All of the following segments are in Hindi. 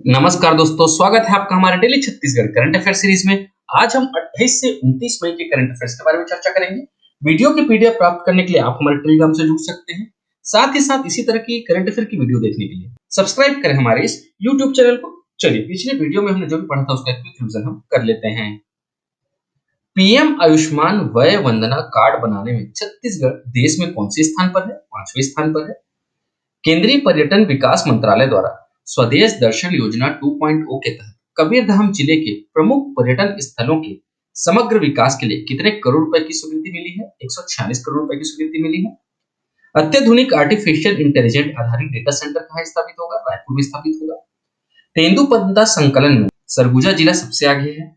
नमस्कार दोस्तों, स्वागत है आपका हमारे daily Chhattisgarh current affair series में। आज हम 28 से 29 मई के करंट अफेयर्स के बारे में चर्चा करेंगे। वीडियो की पीडीएफ प्राप्त करने के लिए आप हमारे टेलीग्राम से जुड़ सकते हैं। साथ ही साथ इसी तरह की करंट अफेयर की वीडियो देखने के लिए सब्सक्राइब करें हमारे इस यूट्यूब चैनल को। चलिए, पिछले वीडियो में हमने जो भी पढ़ा था उसका क्विक रिवीजन हम कर लेते हैं। पीएम आयुष्मान वय वंदना कार्ड बनाने में छत्तीसगढ़ देश में कौन से स्थान पर है? 5वें स्थान पर है। केंद्रीय पर्यटन विकास मंत्रालय द्वारा स्वदेश दर्शन योजना 2.0 के तहत कबीरधाम जिले के प्रमुख पर्यटन स्थलों के समग्र विकास के लिए कितने करोड़ रुपए की स्वीकृति मिली है? 146 करोड़ रुपए की स्वीकृति मिली है। अत्याधुनिक आर्टिफिशियल इंटेलिजेंट आधारित डेटा सेंटर कहाँ स्थापित होगा? रायपुर में स्थापित होगा। तेंदुपत्ता संकलन में सरगुजा जिला सबसे आगे है।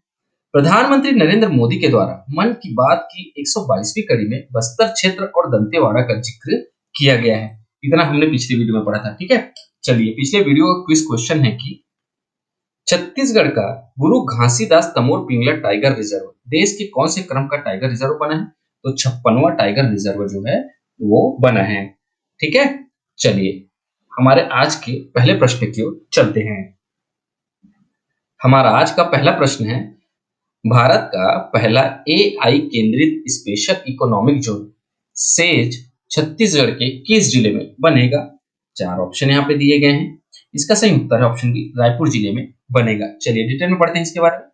प्रधानमंत्री नरेंद्र मोदी के द्वारा मन की बात की 122वीं कड़ी में बस्तर क्षेत्र और दंतेवाड़ा का जिक्र किया गया है। इतना हमने पिछली वीडियो में पढ़ा था। ठीक है, चलिए, पिछले वीडियो का क्विज क्वेश्चन है कि छत्तीसगढ़ का गुरु घासीदास तमोर पिंगला टाइगर रिजर्व देश के कौन से क्रम का टाइगर रिजर्व बना है? तो 56वां टाइगर रिजर्व जो है वो बना है। ठीक है, चलिए हमारे आज के पहले प्रश्न की ओर चलते हैं। हमारा आज का पहला प्रश्न है, भारत का पहला एआई केंद्रित special economic zone says Chhattisgarh के किस जिले में बनेगा? 4 ऑप्शन यहाँ पे दिए गए हैं। इसका सही उत्तर है ऑप्शन बी, रायपुर जिले में बनेगा। चलिए डिटेल में पढ़ते हैं इसके बारे में।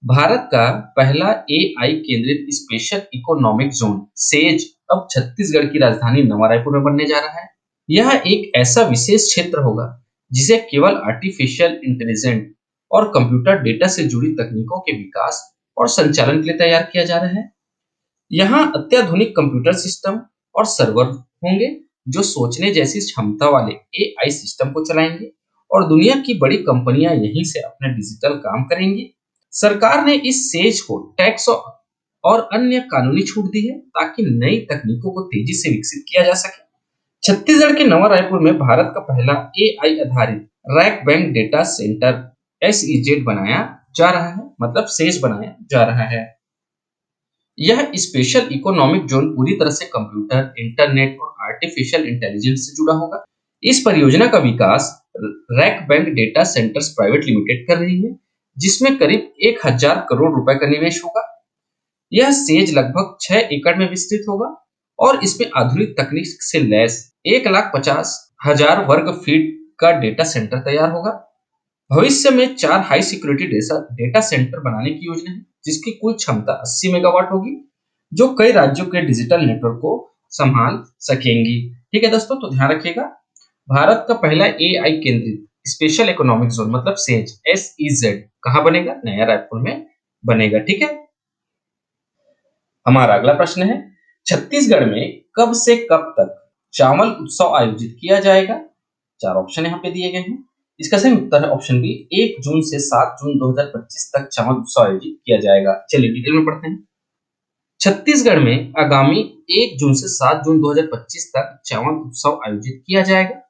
भारत का पहला एआई केंद्रित स्पेशल इकोनॉमिक जोन सेज अब छत्तीसगढ़ की राजधानी नवा रायपुर में बनने जा रहा है। यह एक ऐसा विशेष क्षेत्र होगा जिसे केवल आर्टिफिशियल इंटेलिजेंस और कंप्यूटर डेटा से जुड़ी तकनीकों के विकास और संचालन के लिए तैयार किया जा रहा है। यहाँ अत्याधुनिक कंप्यूटर सिस्टम और सर्वर होंगे जो सोचने जैसी क्षमता वाले एआई सिस्टम को चलाएंगे और दुनिया की बड़ी कंपनियां यहीं से अपने डिजिटल काम करेंगी। सरकार ने इस सेज को टैक्स और अन्य कानूनी छूट दी है ताकि नई तकनीकों को तेजी से विकसित किया जा सके। छत्तीसगढ़ के नवा रायपुर में भारत का पहला एआई आधारित rack bank data centre SEZ बनाया जा रहा है, मतलब सेज बनाया जा रहा है। यह स्पेशल इकोनॉमिक जोन पूरी तरह से कंप्यूटर, इंटरनेट और आर्टिफिशियल इंटेलिजेंस से जुड़ा होगा। इस परियोजना का विकास rack bank data centers private limited कर रही है, जिसमें करीब 1000 करोड़ रुपए का निवेश होगा। यह सेज लगभग 6 एकड़ में विस्तृत होगा और इसमें आधुनिक तकनीक से लैस 1,50,000 वर्ग फीट का डेटा सेंटर तैयार होगा। भविष्य में 4 हाई सिक्योरिटी डेटा सेंटर बनाने की योजना है, जिसकी कुल क्षमता 80 मेगावाट होगी, जो कई राज्यों के डिजिटल नेटवर्क को संभाल सकेंगी। ठीक है दोस्तों, तो ध्यान रखिएगा, भारत का पहला एआई केंद्रित स्पेशल इकोनॉमिक जोन मतलब सेज एसईजेड कहाँ बनेगा? नया रायपुर में बनेगा। ठीक है, हमारा अगला प्रश्न है, छत्तीसगढ़ में कब से कब तक चावल उत्सव आयोजित किया जाएगा? 4 ऑप्शन यहाँ पे दिए गए हैं। इसका सही उत्तर है ऑप्शन बी, 1 जून से 7 जून 2025 तक चावल उत्सव आयोजित किया जाएगा। चलिए डिटेल में पढ़ते हैं। छत्तीसगढ़ में आगामी 1 जून से 7 जून 2025 तक चावल उत्सव आयोजित किया जाएगा।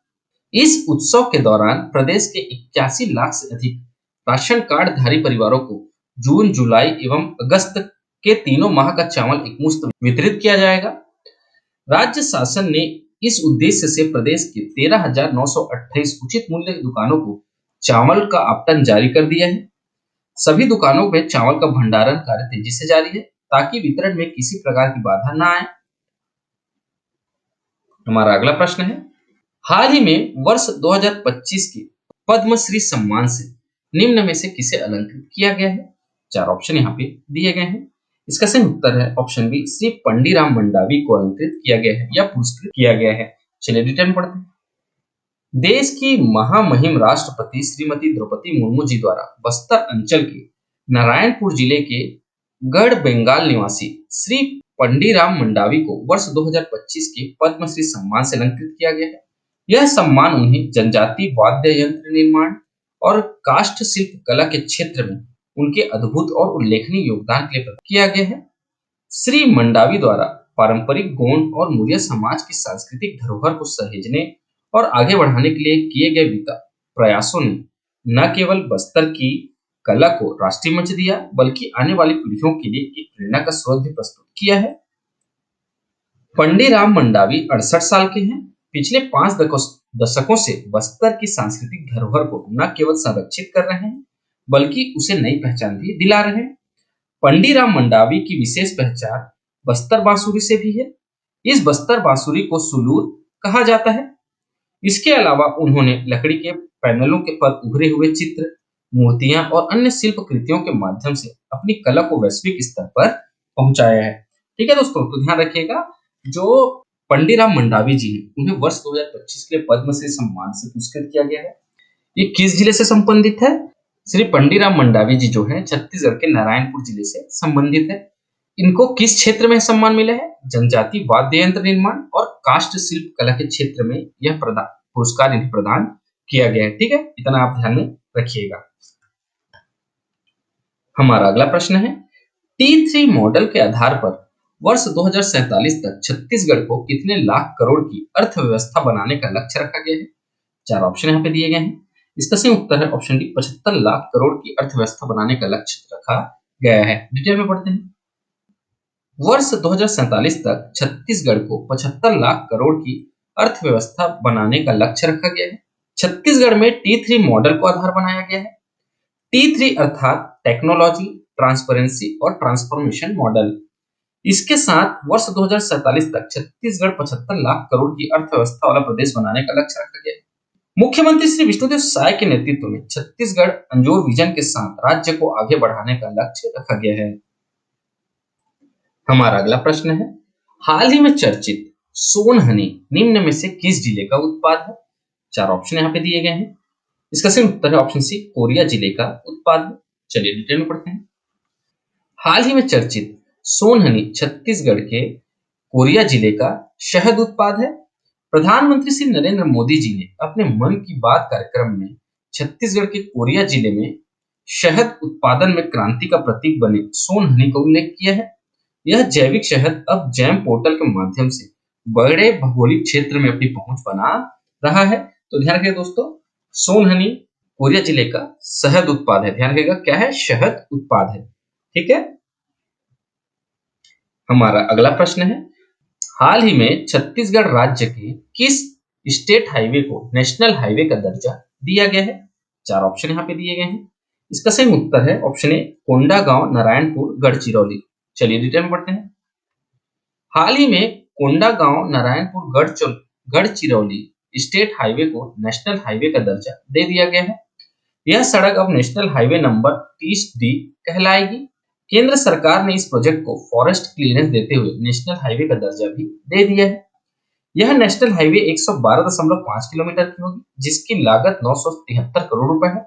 इस उत्सव के दौरान प्रदेश के 81 लाख से अधिक राशन कार्ड धारी परिवारों को जून, जुलाई एवं अगस्त के तीनों माह का चावल एकमुश्त वितरित किया जाएगा। राज्य शासन ने इस उद्देश्य से प्रदेश के 13,928 उचित मूल्य की दुकानों को चावल का आवंटन जारी कर दिया है। सभी दुकानों में चावल का भंडारण कार्य तेजी से जारी है ताकि वितरण में किसी प्रकार की बाधा न आए। हमारा अगला प्रश्न है, हाल ही में वर्ष 2025 के पद्मश्री सम्मान से निम्न में से किसे अलंकृत किया गया है? 4 ऑप्शन यहाँ पे दिए गए हैं। इसका सही उत्तर है ऑप्शन बी, श्री पंडीराम मंडावी को अलंकृत किया गया है या पुरस्कृत किया गया है। चलिए डिटेल पढ़ते हैं। देश की महामहिम राष्ट्रपति श्रीमती द्रौपदी मुर्मू जी द्वारा बस्तर अंचल के नारायणपुर जिले के गढ़ बेंगाल निवासी श्री पंडीराम मंडावी को वर्ष 2025 के पद्मश्री सम्मान से अलंकृत किया गया है। यह सम्मान उन्हें जनजातीय वाद्य यंत्र निर्माण और काष्ठ शिल्प कला के क्षेत्र में उनके अद्भुत और उल्लेखनीय योगदान के लिए प्रदान किया गया है। श्री मंडावी द्वारा पारंपरिक गोंड और मुरिया समाज की सांस्कृतिक धरोहर को सहेजने और आगे बढ़ाने के लिए किए गए प्रयासों ने न केवल बस्तर की कला को राष्ट्रीय मंच दिया, बल्कि आने वाली पीढ़ियों के लिए एक प्रेरणा का स्रोत भी प्रस्तुत किया है। पंडीराम मंडावी 68 साल के हैं पिछले 5 दशकों से बस्तर की सांस्कृतिक धरोहर को न केवल संरक्षित कर रहे हैं बल्कि उसे नई पहचान भी दिला रहे हैं। पंडीराम मंडावी की विशेष पहचान बस्तर बांसुरी से भी है। इस बस्तर बांसुरी को सुलूर कहा जाता है। इसके अलावा उन्होंने लकड़ी के पैनलों के पर उभरे हुए चित्र, मूर्तियां और अन्य शिल्प कृतियों के माध्यम से अपनी कला को वैश्विक स्तर पर पहुंचाया है। ठीक है दोस्तों, तो ध्यान रखिएगा, जो पंडीराम मंडावी जी हैं उन्हें वर्ष 2025 के लिए पद्मश्री सम्मान से पुरस्कृत किया गया है। ये किस जिले से संबंधित है? श्री पंडीराम मंडावी जी जो है छत्तीसगढ़ के नारायणपुर जिले से संबंधित है। इनको किस क्षेत्र में सम्मान मिला है? जनजाति वाद्य यंत्र निर्माण और काष्ठ शिल्प कला के क्षेत्र में यह पुरस्कार इन्हें प्रदान किया गया है। ठीक है, इतना आप ध्यान में रखिएगा। हमारा अगला प्रश्न है, T3 मॉडल के आधार पर वर्ष 2047 तक छत्तीसगढ़ को कितने लाख करोड़ की अर्थव्यवस्था बनाने का लक्ष्य रखा गया है? 4 ऑप्शन यहाँ पे दिए गए हैं। इसका सही उत्तर है ऑप्शन डी, 75 लाख करोड़ की अर्थव्यवस्था बनाने का लक्ष्य रखा गया है। डिटेल में पढ़ते हैं। वर्ष 2047 तक छत्तीसगढ़ को 75 लाख करोड़ की अर्थव्यवस्था बनाने का लक्ष्य रखा गया है। छत्तीसगढ़ में T3 मॉडल को आधार बनाया गया है। T3 अर्थात टेक्नोलॉजी, ट्रांसपेरेंसी और ट्रांसफॉर्मेशन मॉडल। इसके साथ वर्ष 2047 तक छत्तीसगढ़ 75 लाख करोड़ की अर्थव्यवस्था वाला प्रदेश बनाने का लक्ष्य रखा गया है। मुख्यमंत्री श्री विष्णुदेव साय के नेतृत्व में छत्तीसगढ़ अंजोर विजन के साथ राज्य को आगे बढ़ाने का लक्ष्य रखा गया है। हमारा अगला प्रश्न है, हाल ही में चर्चित सोनहनी निम्न में से किस जिले का उत्पाद है? 4 ऑप्शन यहाँ पे दिए गए हैं। इसका सही उत्तर है ऑप्शन सी, कोरिया जिले का उत्पाद है। चलिए डिटेल में पढ़ते हैं। हाल ही में चर्चित सोनहनी छत्तीसगढ़ के कोरिया जिले का शहद उत्पाद है। प्रधानमंत्री श्री नरेंद्र मोदी जी ने अपने मन की बात कार्यक्रम में छत्तीसगढ़ के कोरिया जिले में शहद उत्पादन में क्रांति का प्रतीक बने सोनहनी का उल्लेख किया है। यह जैविक शहद अब जैम पोर्टल के माध्यम से बड़े भौगोलिक क्षेत्र में अपनी पहुंच बना रहा है। तो ध्यान रखिए दोस्तों, सोनहनी कोरिया जिले का शहद उत्पाद है। ध्यान रखिएगा, क्या है? शहद उत्पाद है। ठीक है। हमारा अगला प्रश्न है, हाल ही में छत्तीसगढ़ राज्य के किस स्टेट हाईवे को नेशनल हाईवे का दर्जा दिया गया है? 4 ऑप्शन यहाँ पे दिए गए हैं। इसका सही उत्तर है ऑप्शन ए, कोंडागांव नारायणपुर गढ़चिरौली। चलिए डिटेल में पढ़ते हैं। हाल ही में कोंडागांव नारायणपुर गढ़चिरौली स्टेट हाईवे को नेशनल हाईवे का दर्जा दे दिया गया है। यह सड़क अब नेशनल हाईवे नंबर 30D कहलाएगी। केंद्र सरकार ने इस प्रोजेक्ट को फॉरेस्ट क्लियरेंस देते हुए नेशनल हाईवे का दर्जा भी दे दिया है। यह नेशनल हाईवे 112.5 किलोमीटर की होगी, जिसकी लागत 973 करोड़ रुपए है।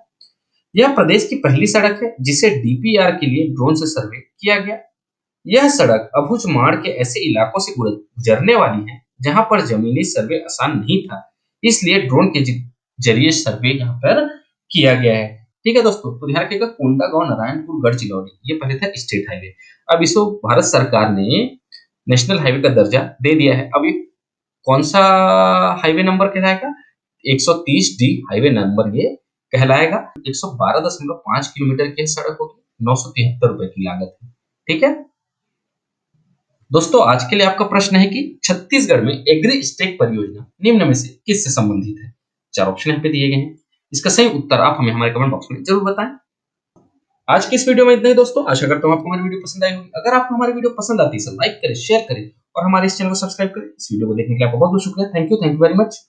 यह प्रदेश की पहली सड़क है जिसे DPR के लिए ड्रोन से सर्वे किया गया। यह सड़क अबूझमाड़ के ऐसे इलाकों से गुजरने वाली है जहां पर जमीनी सर्वे आसान नहीं था, इसलिए ड्रोन के जरिए सर्वे यहाँ पर किया गया है। ठीक है दोस्तों, तो ध्यान रखिएगा, कोंडागांव नारायणपुर गढ़चिरौली ये पहले था स्टेट हाईवे, अब इसको भारत सरकार ने नेशनल हाईवे का दर्जा दे दिया है। अब ये कौन सा हाईवे नंबर कहलाएगा? 130D हाईवे नंबर ये कहलाएगा। 112.5 किलोमीटर की सड़क होगी, 973 रुपए की लागत है। ठीक है दोस्तों, आज के लिए आपका प्रश्न है कि छत्तीसगढ़ में एग्री स्टेक परियोजना निम्न में से किससे संबंधित है? 4 ऑप्शन यहाँ पे दिए गए हैं। इसका सही उत्तर आप हमें हमारे कमेंट बॉक्स में जरूर बताएं। आज के इस वीडियो में इतना ही दोस्तों, आशा करता हूँ आपको हमारी वीडियो पसंद आई होगी। अगर आपको हमारी वीडियो पसंद आती है तो लाइक करें, शेयर करें और हमारे इस चैनल को सब्सक्राइब करें। इस वीडियो को देखने के लिए आपका बहुत बहुत शुक्रिया। Thank you very much.